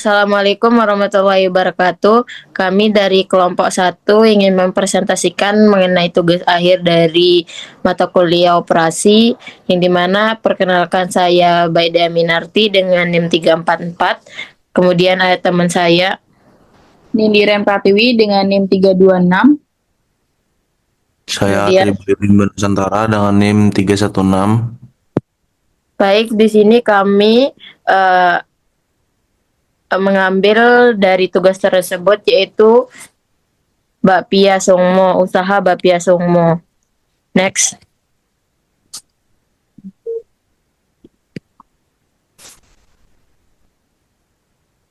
Assalamualaikum warahmatullahi wabarakatuh. Kami dari kelompok satu ingin mempresentasikan mengenai tugas akhir dari mata kuliah operasi, yang dimana perkenalkan saya Baida Minarti dengan NIM 344. Kemudian ada teman saya. Nindira Pratiwi dengan NIM 326. Saya Kemudian Tribudin Nusantara dengan NIM 316. baik, di sini kami eh, mengambil dari tugas tersebut, yaitu Bapia Sungmo, usaha Bapia Sungmo. Next.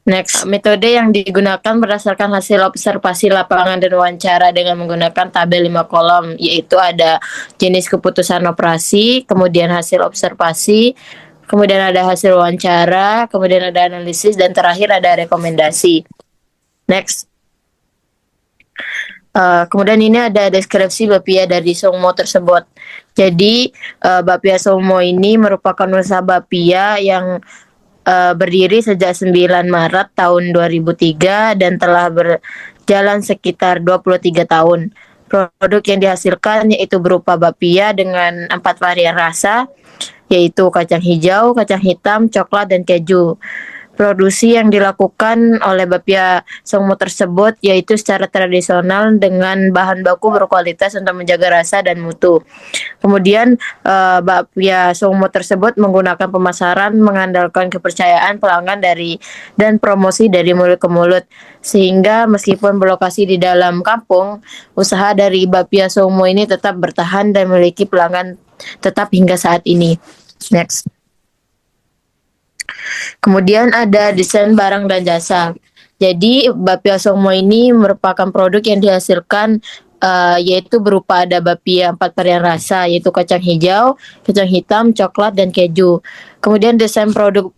Next, metode yang digunakan berdasarkan hasil observasi lapangan dan wawancara dengan menggunakan tabel 5 kolom, yaitu ada jenis keputusan operasi, kemudian hasil observasi, kemudian ada hasil wawancara, kemudian ada analisis, dan terakhir ada rekomendasi. Next. Kemudian ini ada deskripsi Bapia dari Sungmo tersebut. Jadi, Bapia Sungmo ini merupakan usaha Bapia yang berdiri sejak 9 Maret tahun 2003 dan telah berjalan sekitar 23 tahun. Produk yang dihasilkan yaitu berupa bapia dengan 4 varian rasa, yaitu kacang hijau, kacang hitam, coklat, dan keju. Produksi yang dilakukan oleh bapia Sungmo tersebut yaitu secara tradisional dengan bahan baku berkualitas untuk menjaga rasa dan mutu. Kemudian bapia Sungmo tersebut menggunakan pemasaran mengandalkan kepercayaan pelanggan dan promosi dari mulut ke mulut, sehingga meskipun berlokasi di dalam kampung, usaha dari bapia Sungmo ini tetap bertahan dan memiliki pelanggan tetap hingga saat ini. Next. Kemudian ada desain barang dan jasa. Jadi bapia Sungmo ini merupakan produk yang dihasilkan yaitu berupa ada bapia 4 varian rasa, yaitu kacang hijau, kacang hitam, coklat, dan keju. Kemudian desain produk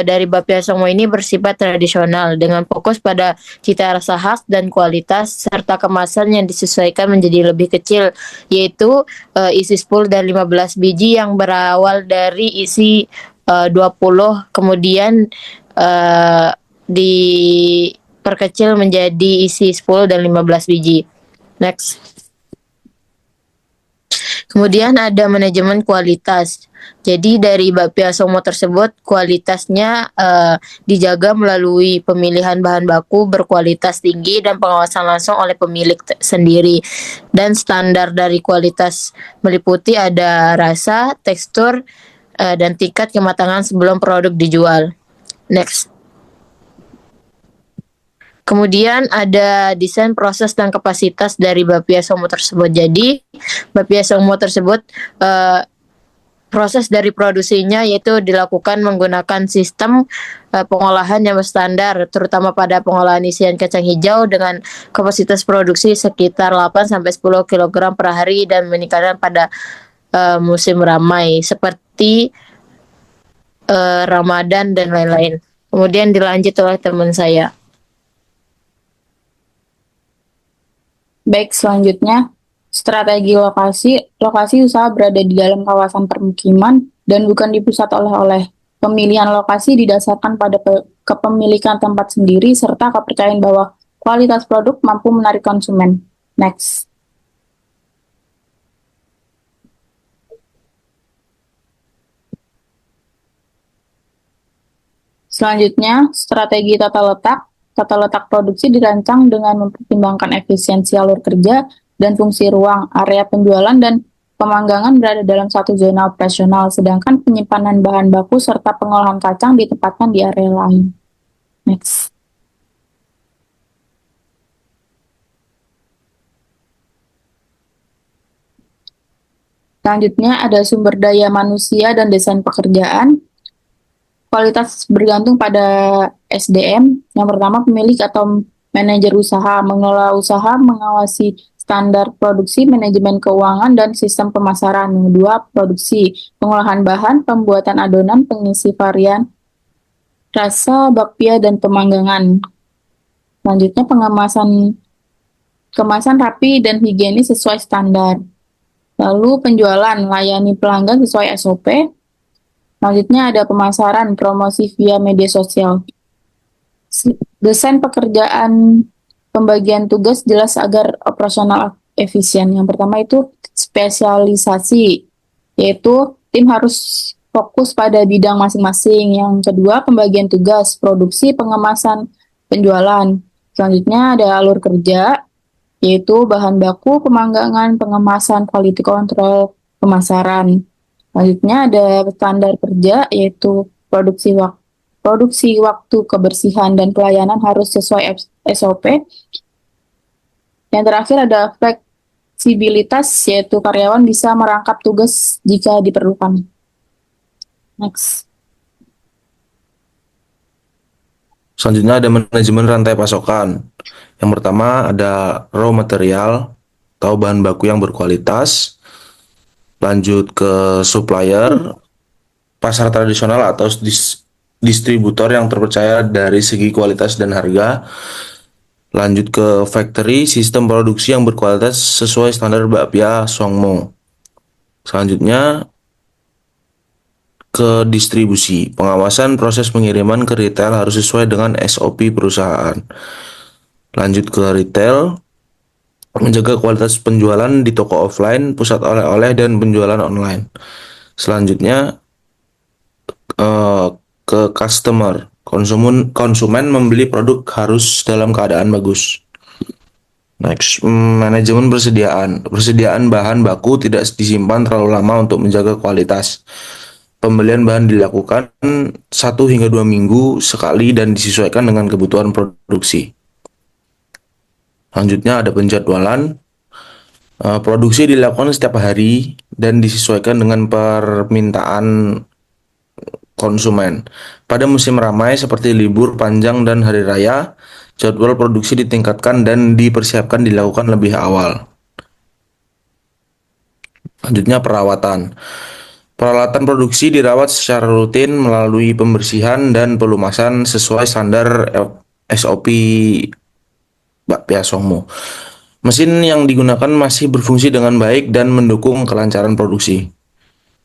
dari bapia Sungmo ini bersifat tradisional dengan fokus pada cita rasa khas dan kualitas serta kemasan yang disesuaikan menjadi lebih kecil, yaitu isi 10 dan 15 biji yang berawal dari isi 20, kemudian diperkecil menjadi isi 10 dan 15 biji. Next. Kemudian ada manajemen kualitas. Jadi dari bapia Sungmo tersebut kualitasnya dijaga melalui pemilihan bahan baku berkualitas tinggi dan pengawasan langsung oleh pemilik sendiri. Dan standar dari kualitas meliputi ada rasa, tekstur, dan tingkat kematangan sebelum produk dijual. Next. Kemudian ada desain, proses, dan kapasitas dari bapia Sungmo tersebut. Jadi bapia Sungmo tersebut proses dari produksinya yaitu dilakukan menggunakan sistem pengolahan yang berstandar, terutama pada pengolahan isian kacang hijau dengan kapasitas produksi sekitar 8-10 kg per hari dan meningkatkan pada musim ramai seperti Ramadan dan lain-lain. Kemudian dilanjut oleh teman saya. Baik, selanjutnya strategi lokasi. Lokasi usaha berada di dalam kawasan permukiman dan bukan di pusat oleh-oleh. Pemilihan lokasi didasarkan pada kepemilikan tempat sendiri serta kepercayaan bahwa kualitas produk mampu menarik konsumen. Next. Selanjutnya, strategi tata letak. Tata letak produksi dirancang dengan mempertimbangkan efisiensi alur kerja dan fungsi ruang, area penjualan, dan pemanggangan berada dalam satu zona operasional, sedangkan penyimpanan bahan baku serta pengolahan kacang ditempatkan di area lain. Next. Selanjutnya ada sumber daya manusia dan desain pekerjaan. Kualitas bergantung pada SDM. Yang pertama, pemilik atau manajer usaha, mengelola usaha, mengawasi standar produksi, manajemen keuangan, dan sistem pemasaran. Yang kedua, produksi, pengolahan bahan, pembuatan adonan, pengisi varian, rasa, bakpia, dan pemanggangan. Selanjutnya, kemasan rapi dan higienis sesuai standar. Lalu penjualan, layani pelanggan sesuai SOP. Selanjutnya ada pemasaran, promosi via media sosial. Desain pekerjaan pembagian tugas jelas agar operasional efisien. Yang pertama itu spesialisasi, yaitu tim harus fokus pada bidang masing-masing. Yang kedua, pembagian tugas, produksi, pengemasan, penjualan. Selanjutnya ada alur kerja, yaitu bahan baku, pemanggangan, pengemasan, quality control, pemasaran. Selanjutnya ada standar kerja, yaitu produksi waktu, kebersihan, dan pelayanan harus sesuai SOP. Yang terakhir ada fleksibilitas, yaitu karyawan bisa merangkap tugas jika diperlukan. Next. Selanjutnya ada manajemen rantai pasokan. Yang pertama ada raw material atau bahan baku yang berkualitas. Lanjut ke supplier, pasar tradisional atau distributor yang terpercaya dari segi kualitas dan harga. Lanjut ke factory, sistem produksi yang berkualitas sesuai standar Bapia Songmo. Selanjutnya ke distribusi, pengawasan proses pengiriman ke retail harus sesuai dengan SOP perusahaan. Lanjut ke retail, menjaga kualitas penjualan di toko offline, pusat oleh-oleh, dan penjualan online. Selanjutnya ke customer, konsumen membeli produk harus dalam keadaan bagus. Next, manajemen persediaan bahan baku tidak disimpan terlalu lama untuk menjaga kualitas. Pembelian bahan dilakukan 1 hingga 2 minggu sekali dan disesuaikan dengan kebutuhan produksi. Selanjutnya ada penjadwalan. Produksi dilakukan setiap hari dan disesuaikan dengan permintaan konsumen. Pada musim ramai seperti libur panjang dan hari raya, jadwal produksi ditingkatkan dan dipersiapkan dilakukan lebih awal. Selanjutnya perawatan. Peralatan produksi dirawat secara rutin melalui pembersihan dan pelumasan sesuai standar SOP Bapia Songmo. Mesin yang digunakan masih berfungsi dengan baik dan mendukung kelancaran produksi.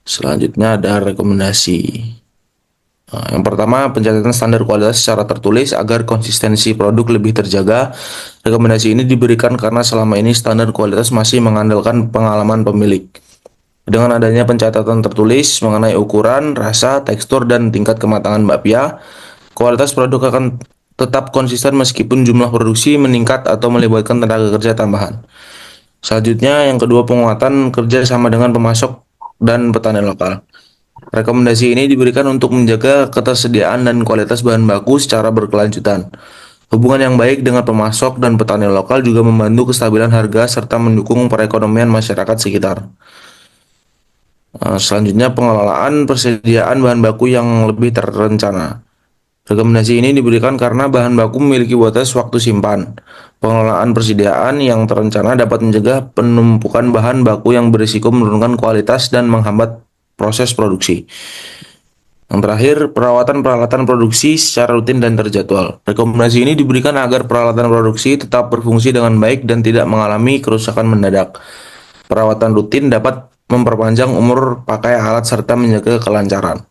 Selanjutnya ada rekomendasi. Yang pertama, pencatatan standar kualitas secara tertulis agar konsistensi produk lebih terjaga. Rekomendasi ini diberikan karena selama ini standar kualitas masih mengandalkan pengalaman pemilik. Dengan adanya pencatatan tertulis mengenai ukuran, rasa, tekstur, dan tingkat kematangan bakpia, kualitas produk akan tetap konsisten meskipun jumlah produksi meningkat atau melibatkan tenaga kerja tambahan. Selanjutnya, yang kedua, penguatan kerja sama dengan pemasok dan petani lokal. Rekomendasi ini diberikan untuk menjaga ketersediaan dan kualitas bahan baku secara berkelanjutan. Hubungan yang baik dengan pemasok dan petani lokal juga membantu kestabilan harga serta mendukung perekonomian masyarakat sekitar. Selanjutnya, pengelolaan persediaan bahan baku yang lebih terencana. Rekomendasi ini diberikan karena bahan baku memiliki batas waktu simpan. Pengelolaan persediaan yang terencana dapat mencegah penumpukan bahan baku yang berisiko menurunkan kualitas dan menghambat proses produksi. Yang terakhir, perawatan peralatan produksi secara rutin dan terjadwal. Rekomendasi ini diberikan agar peralatan produksi tetap berfungsi dengan baik dan tidak mengalami kerusakan mendadak. Perawatan rutin dapat memperpanjang umur pakai alat serta menjaga kelancaran.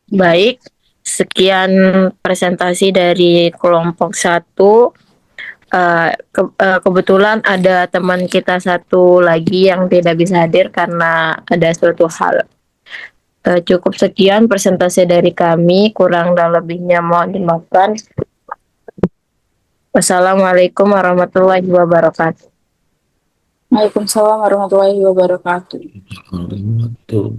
Baik, sekian presentasi dari kelompok 1. Kebetulan ada teman kita satu lagi yang tidak bisa hadir karena ada suatu hal. Cukup sekian presentasi dari kami, kurang dan lebihnya mohon dimaafkan. Wassalamualaikum warahmatullahi wabarakatuh. Waalaikumsalam warahmatullahi wabarakatuh. Tuh.